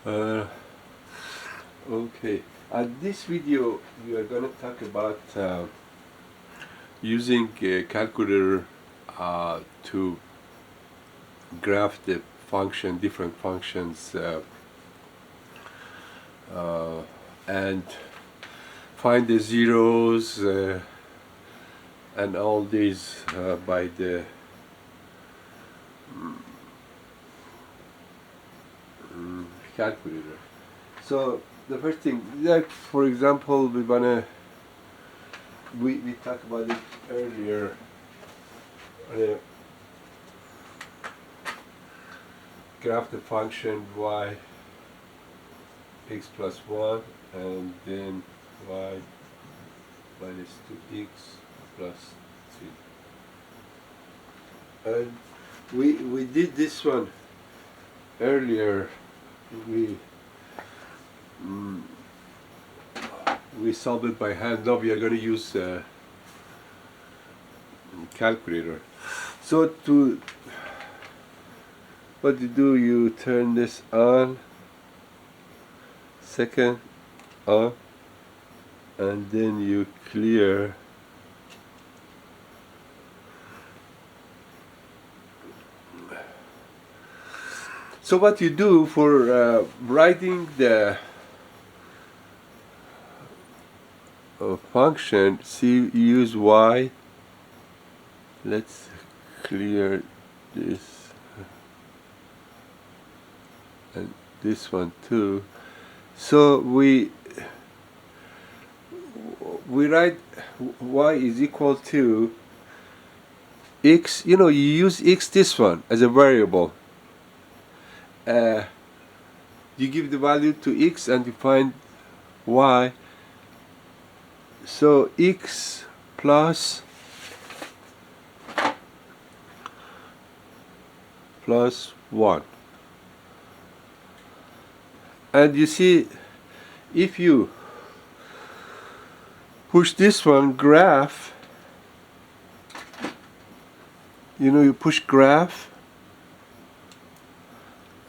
Uh, okay. This video we are going to talk about using a calculator to graph the different functions, uh, and find the zeros and all these by the calculator. So the first thing, like for example, we talked about it earlier. Graph the function y x plus 1 and then y minus 2x plus 3. And we did this one earlier. We mm, we solved it by hand. Now we are going to use a calculator. So to what you do, you turn this on, second on, and then you clear so what you do for writing the function, see, you use y. Let's clear this and this one too. So we write y is equal to x. You use x, this one, as a variable. You give the value to x and you find y. So x plus 1. And you see, if you push this one, graph, you push graph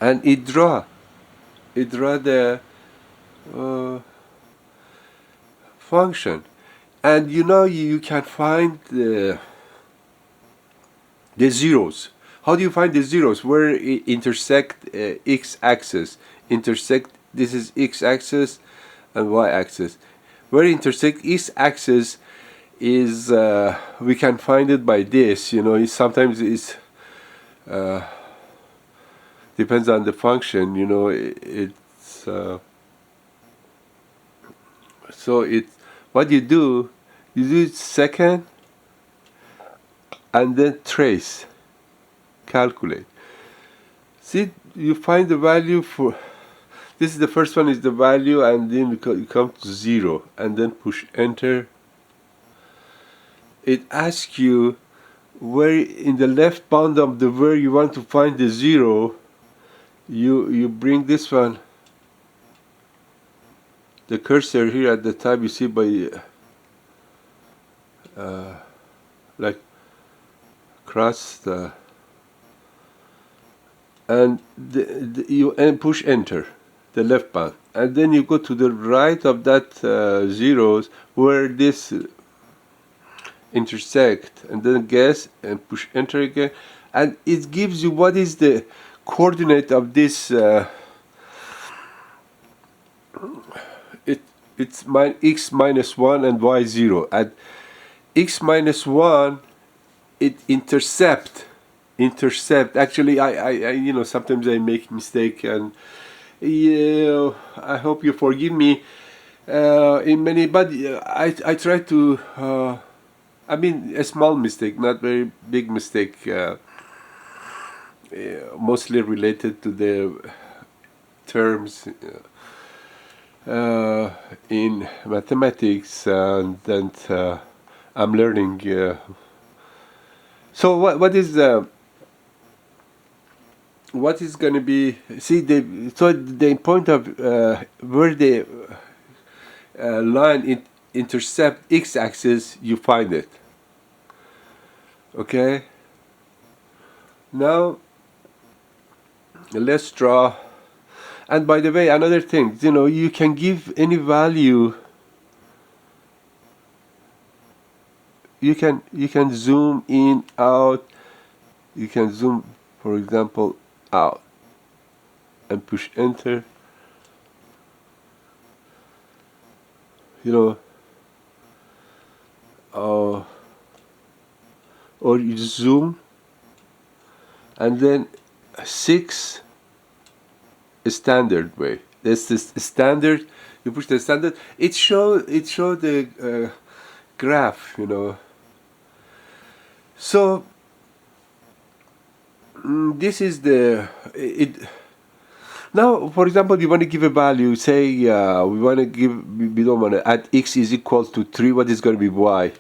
and it draw the function, and you can find the zeros. How do you find the zeros? Where it intersect x-axis, this is x-axis and y-axis. Where it intersect x-axis is we can find it by this. Sometimes it's depends on the function. It's so what you do it second and then trace, calculate. See, you find the value for this is the first one, is the value, and then you come to 0 and then push enter. It asks you where in the left bound of the where you want to find the 0. You bring this one, the cursor here at the top, you see, by like cross the and you push enter, the left bound, and then you go to the right of that zeros where this intersect, and then guess and push enter again, and it gives you what is the coordinate of this it's x minus 1 and y 0. At x minus 1 it intercept. Actually, I sometimes I make mistake, and I hope you forgive me in many, but I try to I mean, a small mistake, not very big mistake, mostly related to the terms in mathematics, and then I'm learning. So what is going to be? See, the point of where the line intercept x-axis, you find it. Okay. Now let's draw. And by the way, another thing, you know, you can give any value. You can zoom in, out. You can zoom, for example, out and push enter. You know, or you zoom, and then 6 standard way. That's the standard. You push the standard. It show the graph. You know. So this is the it. Now, for example, you want to give a value. Say we want to give. We don't want to add x is equal to 3. What is going to be y?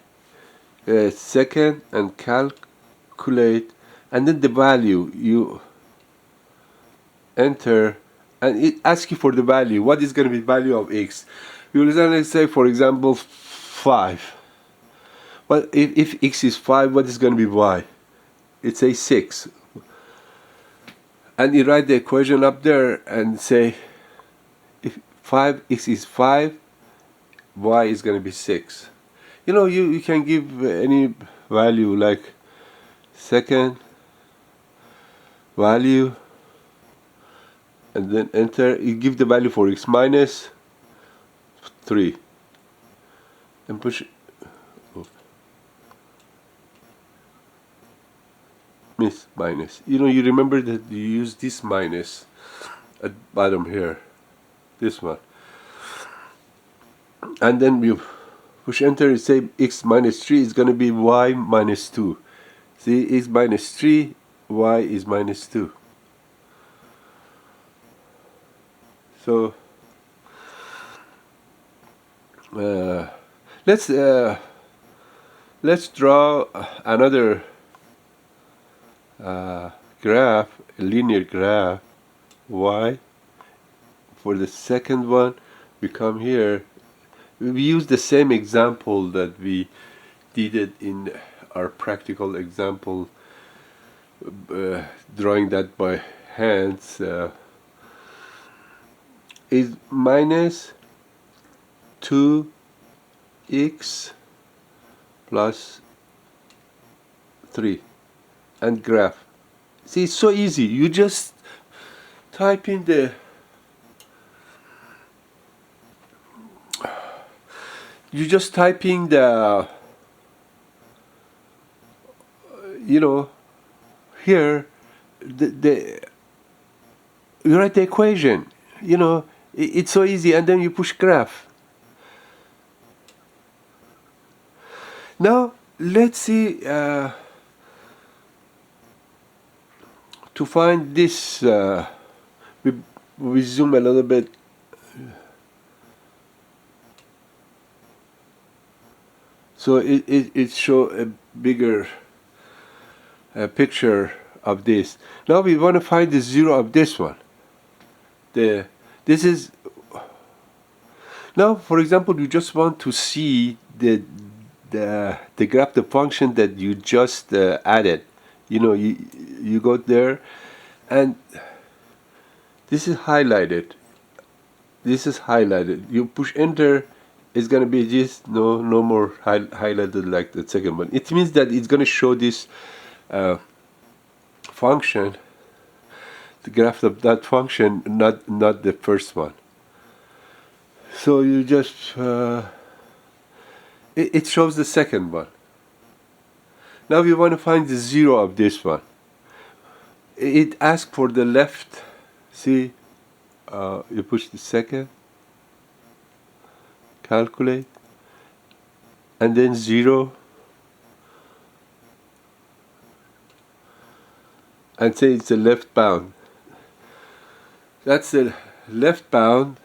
Second, and calculate, and then the value you enter, and it asks you for the value. What is going to be value of x? You will then say, for example, 5. But if x is 5, what is going to be y? It says 6. And you write the equation up there and say, if 5x is 5, y is going to be 6. You know, you can give any value, like second value, and then enter. You give the value for x minus 3 and push minus. You know, you remember that you use this minus at bottom here, this one, and then you push enter and say x minus 3 is going to be y minus 2. See, x minus 3, y is minus 2. So let's draw another graph, a linear graph, y. For the second one, we come here. We use the same example that we did it in our practical example, drawing that by hands. Is minus 2x plus 3 and graph. See, it's so easy. You just type in the you know, here you write the equation. You know, it's so easy, and then you push graph. Now let's see, to find this, we zoom a little bit. So it show a bigger picture of this. Now we want to find the zero of this one. This is, now for example, you just want to see the graph, the function that you just added. You know, you go there, and this is highlighted. This is highlighted. You push enter, it's gonna be just no more highlighted like the second one. It means that it's gonna show this function, the graph of that function, not the first one. So you just it shows the second one. Now we want to find the zero of this one. It asks for the left. See, you push the second, calculate, and then 0, and say it's a left bound. That's the left bound.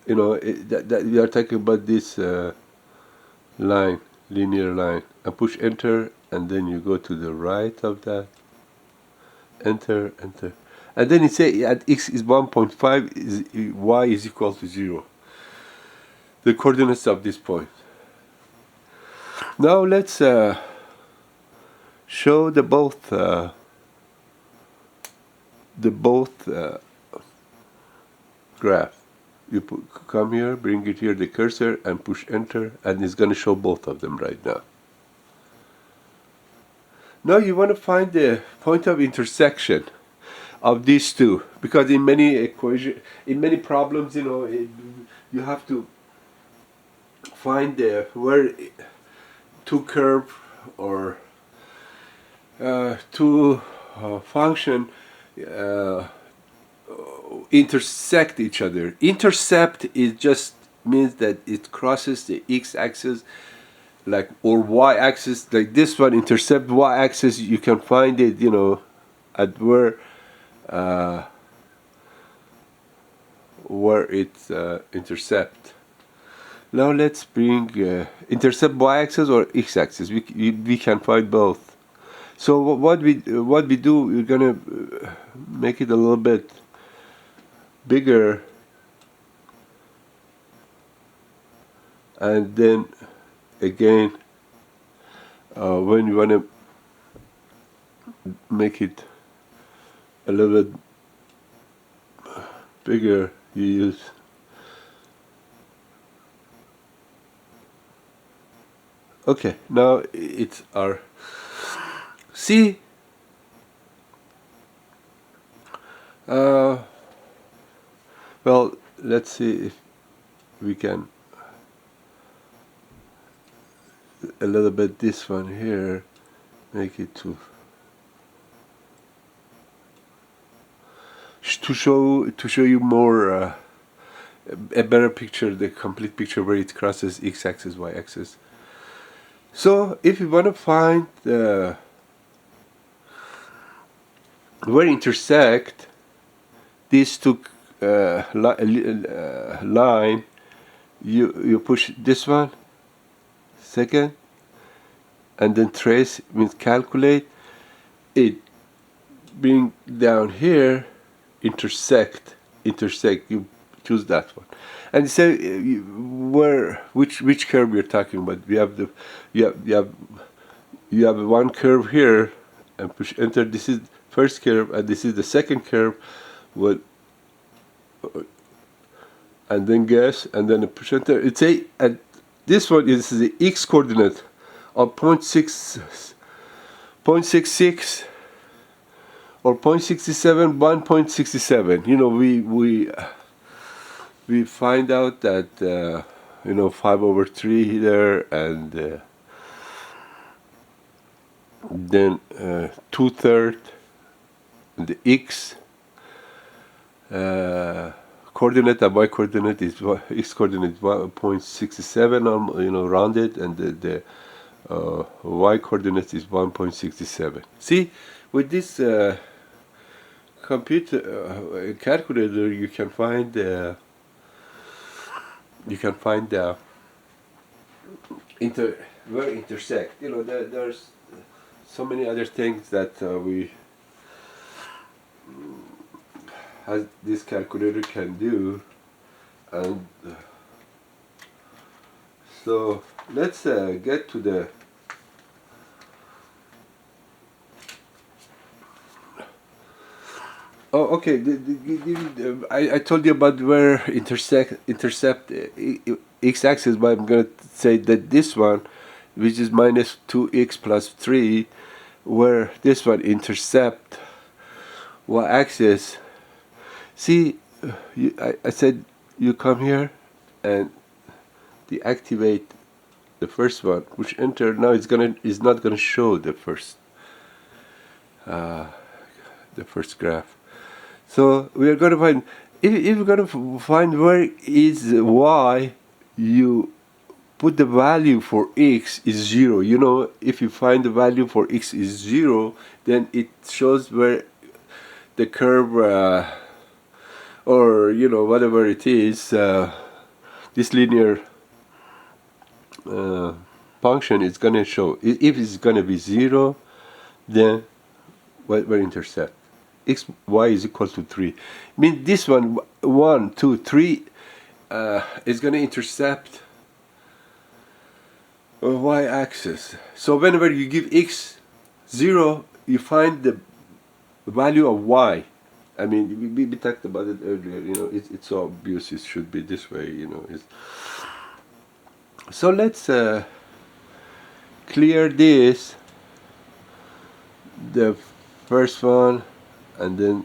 You know, that we are talking about this line, linear line, and push enter, and then you go to the right of that, enter, and then it say at x is 1.5, is y is equal to 0, the coordinates of this point. Now let's show the both graph. You come here, bring it here, the cursor, and push enter, and it's going to show both of them right now. Now you want to find the point of intersection of these two, because in many problems, you have to find where two curve or two function intersect each other. Intercept is just means that it crosses the x-axis, like, or y-axis, like this one. Intercept y-axis, you can find it, at where it's intercept. Now let's bring intercept y-axis or x-axis. We can find both. So what we do, we're gonna make it a little bit bigger, and then again when you want to make it a little bit bigger, you use okay. Now it's our see. Well, let's see if we can a little bit this one here, make it to show you more a better picture, the complete picture where it crosses x-axis, y-axis. So if you want to find where intersect these two line, you push this one second, and then trace means calculate it, bring down here, intersect, you choose that one, and say which curve you're talking about. We have you have one curve here, and push enter. This is first curve, and this is the second curve. What? And then guess, and then push enter. It's at this one is the x coordinate of 0.66 or 0.67, 1.67. We find out that 5/3 there, and then 2/3, and the x coordinate and y coordinate is x coordinate 1.67, rounded, and the y coordinate is 1.67. See, with this computer calculator, you can find where intersect. There's so many other things that as this calculator can do, and so let's get to the okay. I told you about where intercept x-axis, but I'm going to say that this one, which is minus 2x plus 3, where this one intercept y-axis. See, I said you come here and deactivate the first one, which enter. Now it's not gonna show the first graph. So we are gonna find, if you're gonna find where is y, you put the value for x is 0. If you find the value for x is 0, then it shows where the curve or whatever it is, this linear function is gonna show. If it's gonna be 0, then where intercept x y is equal to 3. Mean this one 1 2 3 is gonna intercept y-axis. So whenever you give x 0, you find the value of y, I mean, we talked about it earlier. You know, it's so obvious it should be this way. You know, so let's clear this, the first one, and then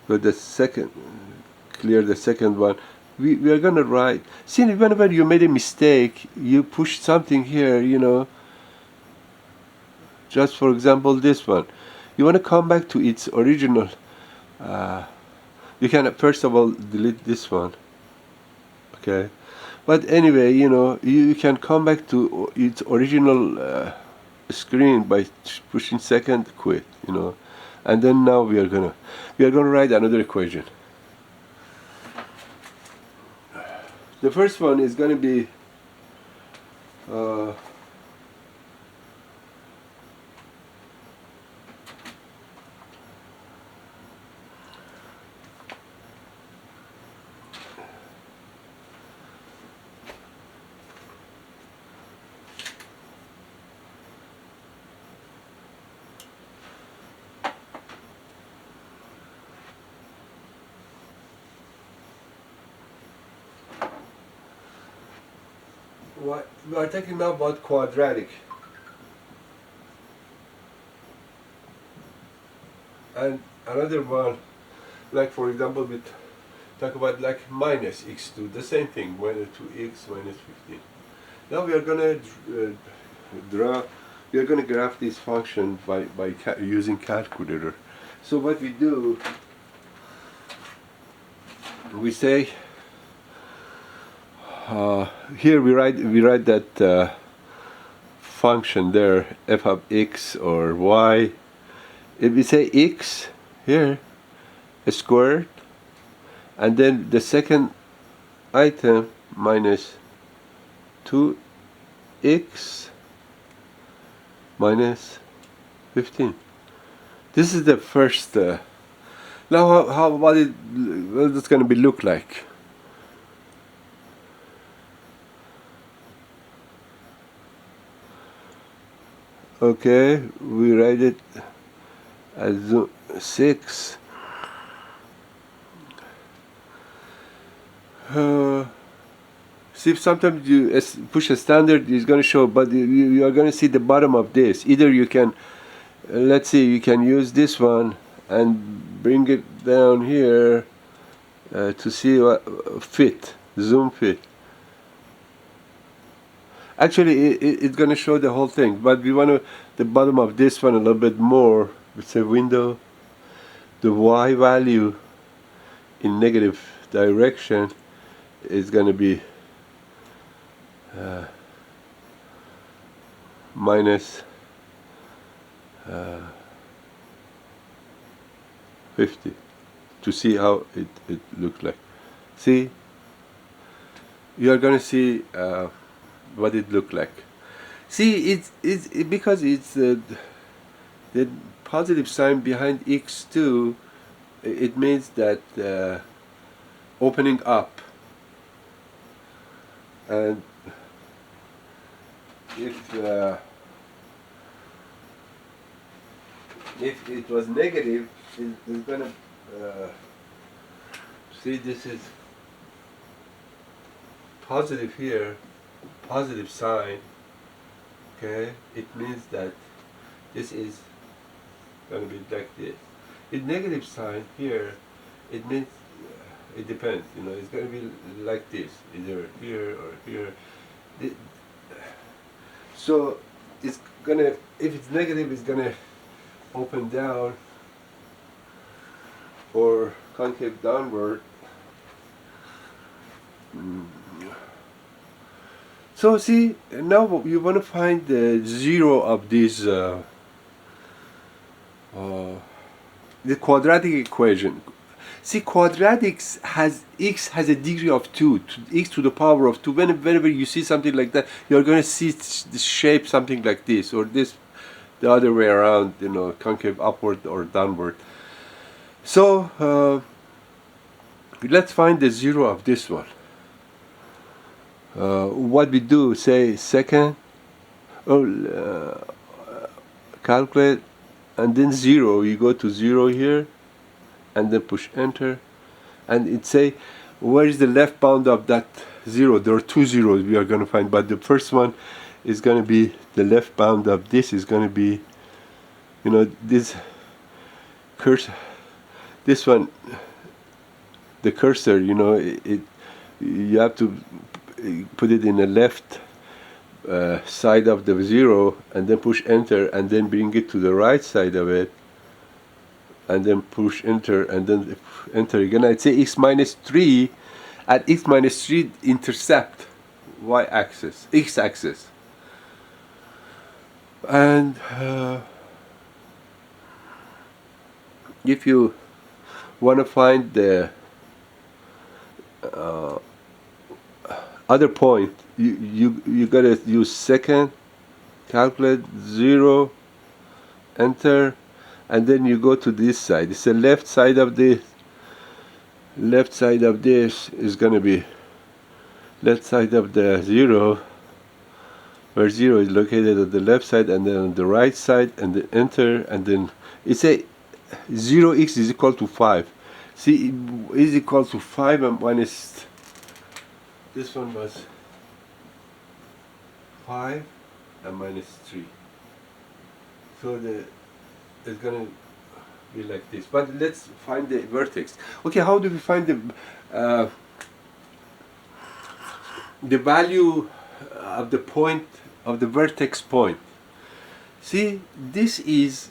go the second. Clear the second one. We are gonna write. See, whenever you made a mistake, you push something here. You know. Just for example, this one. You want to come back to its original. You can first of all delete this one. Okay. But anyway, you know, you can come back to its original screen by pushing second quit, you know. And then now we are gonna write another equation. The first one is gonna be what we are talking about quadratic. And another one, like for example, we talk about like minus x2, the same thing, minus 2x minus 15. Now we are gonna we are gonna graph this function by using calculator. So what we do, we say here we write that function there, f of x or y. If we say x here, squared, and then the second item minus 2x minus 15. This is the first. Now how about it? What it's going to be look like? Okay, we write it as 6. See, sometimes you push a standard, it's going to show, but you are going to see the bottom of this. Either you can, let's see, you can use this one and bring it down here to see what fit, zoom fit. Actually, it's going to show the whole thing, but we want to the bottom of this one a little bit more. It's a window. The y value in negative direction is going to be minus 50 to see how it looks like. See, you are going to see what it looked like. See, it's because it's the positive sign behind x2. It means that opening up, and if it was negative, it's gonna see, this is positive here, positive sign. Okay, it means that this is going to be like this. In negative sign here, it means it depends. You know, it's going to be like this, either here or here. So it's gonna, if it's negative, it's gonna open down or concave downward. So see, now you want to find the zero of this the quadratic equation. See, quadratics has x has a degree of 2, x to the power of 2. Whenever you see something like that, you're going to see the shape something like this, or this the other way around, you know, concave upward or downward. So let's find the zero of this one. What we do, say second, calculate, and then 0. You go to 0 here, and then push enter, and it say where is the left bound of that 0. There are two zeros we are going to find, but the first one is going to be the left bound of this is going to be, you know, this cursor, this one, the cursor, you know, you have to put it in the left side of the 0 and then push enter and then bring it to the right side of it and then push enter and then enter again. I'd say x minus 3. At x minus 3 intercept y-axis, x-axis, and if you want to find the other point, you gotta use second, calculate 0, enter, and then you go to this side. It's the left side of this. Left side of this is gonna be left side of the 0, where 0 is located at the left side, and then on the right side, and then enter, and then it's a 0x is equal to 5. See, is equal to 5 and minus, this one was 5 and minus 3. So it's gonna be like this. But let's find the vertex. Okay, how do we find the value of the point of the vertex point? See, this is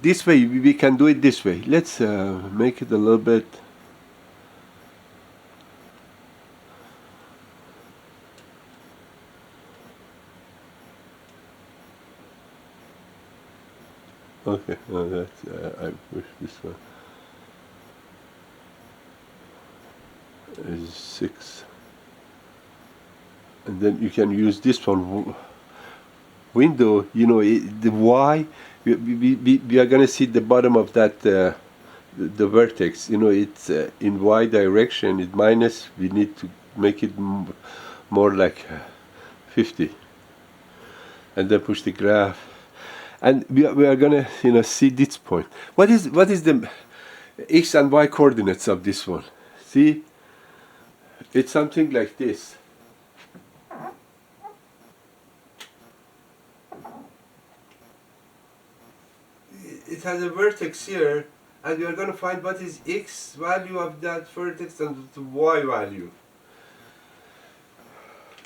this way. We can do it this way. Let's make it a little bit. Okay, no, that's I wish this one is 6, and then you can use this one window. You know, the y. We are going to see the bottom of that the vertex. You know, it's in y direction. It's minus. We need to make it more like 50, and then push the graph. And we are gonna, you know, see this point. What is the x and y coordinates of this one? See, it's something like this. It has a vertex here, and we are gonna find what is x value of that vertex and the y value.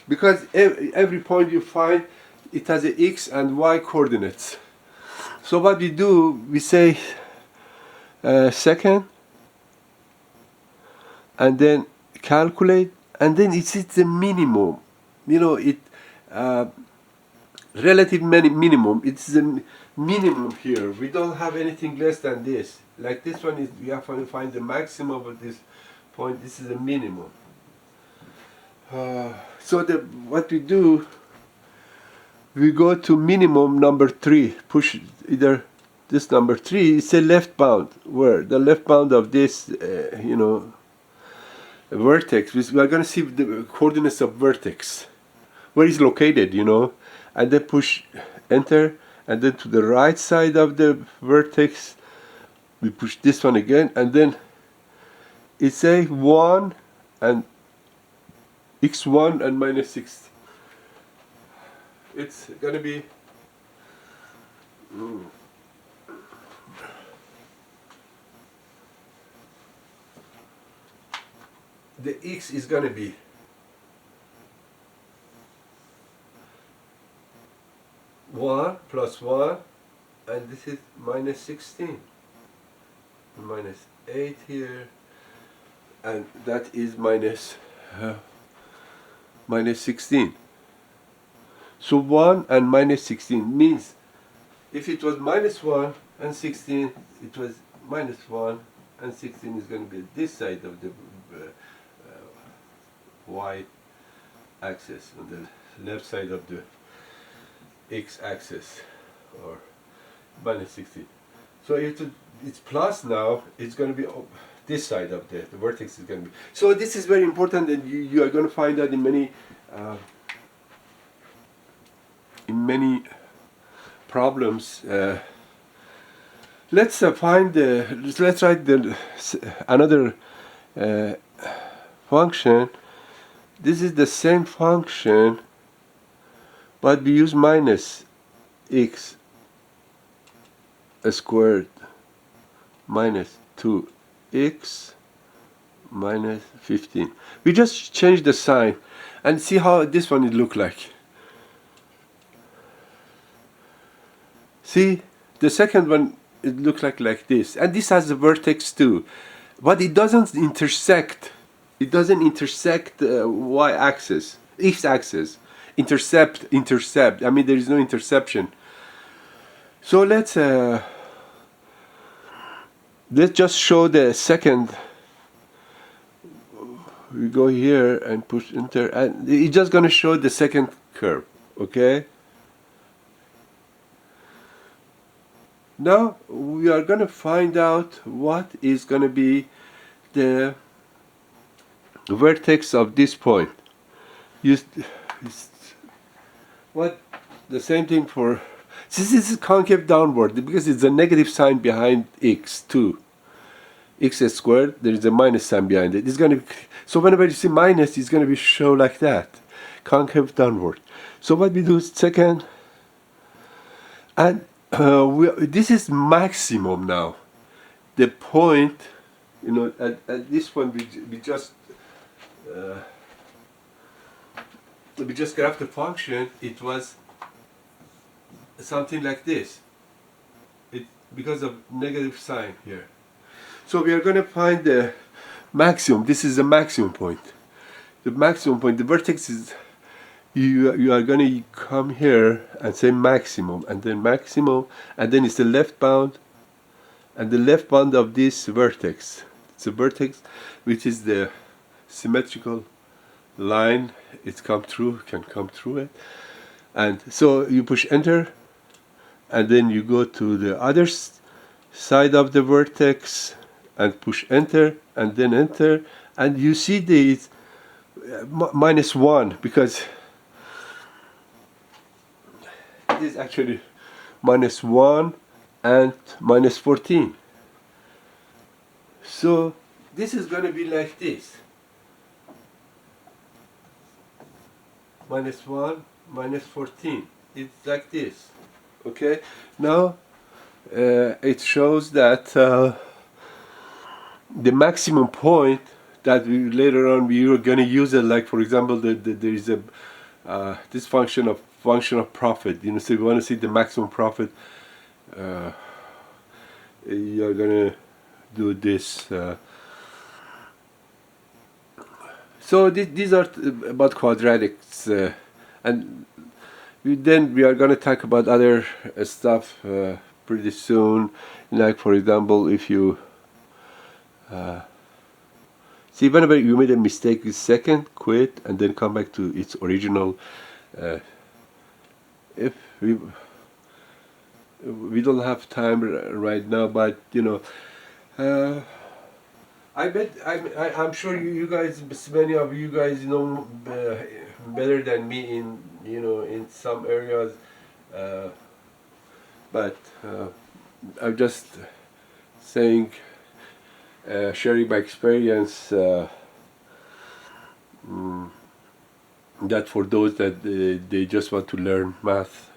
Because every point you find, it has a x and y coordinates. So what we do, we say second, and then calculate, and then it's the minimum. You know, it relative minimum. It's the minimum here. We don't have anything less than this. Like this one is, we have to find the maximum of this point. This is the minimum. So what we do, we go to minimum number 3, push either this number 3, it's a left bound, where the left bound of this, you know, vertex, we are going to see the coordinates of vertex, where it's located, you know, and then push enter, and then to the right side of the vertex, we push this one again, and then it's a 1 and x1 and minus 6. It's gonna be the x is gonna be one plus 1, and this is minus 16, minus 8 here, and that is minus 16. So 1 and minus 16 means if it was minus 1 and 16, it was minus 1 and 16 is going to be this side of the y axis, on the left side of the x axis, or minus 16. So if it's plus now, it's going to be this side of the vertex is going to be. So this is very important, and you are going to find that in many problems. let's find the, let's write the another function. This is the same function, but we use minus x squared minus 2x minus 15. We just change the sign and see how this one it look like. See, the second one it looks like this, and this has the vertex too, but it doesn't intersect. It doesn't intersect y-axis, x-axis. Intercept. I mean, there is no interception. So let's just show the second. We go here and push enter, and it's just gonna show the second curve. Okay. Now we are gonna find out what is gonna be the vertex of this point. What the same thing for, this is concave downward because it's a negative sign behind x too. X squared, there is a minus sign behind it. It's gonna be, so whenever you see minus, it's gonna be show like that, concave downward. So what we do is second, and this is maximum now. The point, you know, at this point we just graph the function. It was something like this. It because of negative sign here. So we are going to find the maximum. This is the maximum point. The maximum point. The vertex is. You are going to come here and say maximum, and then maximum, and then it's the left bound, and the left bound of this vertex. It's a vertex which is the symmetrical line. It's can come through it, and so you push enter, and then you go to the other side of the vertex and push enter, and then enter, and you see the minus 1 because it is actually minus 1 and minus 14. So this is going to be like this. Minus 1, minus 14. It's like this. Okay? Now it shows that the maximum point that we later on we are going to use it, like for example there is a this function of profit, you know. So if you want to see the maximum profit, you're going to do this. So these are about quadratics, and then we are going to talk about other stuff pretty soon. Like for example, if you see whenever you made a mistake, you second, quit, and then come back to its original. If we don't have time right now, but you know, I'm sure you guys, many of you guys know better than me in, you know, in some areas, but I'm just saying, sharing my experience, that for those that they just want to learn math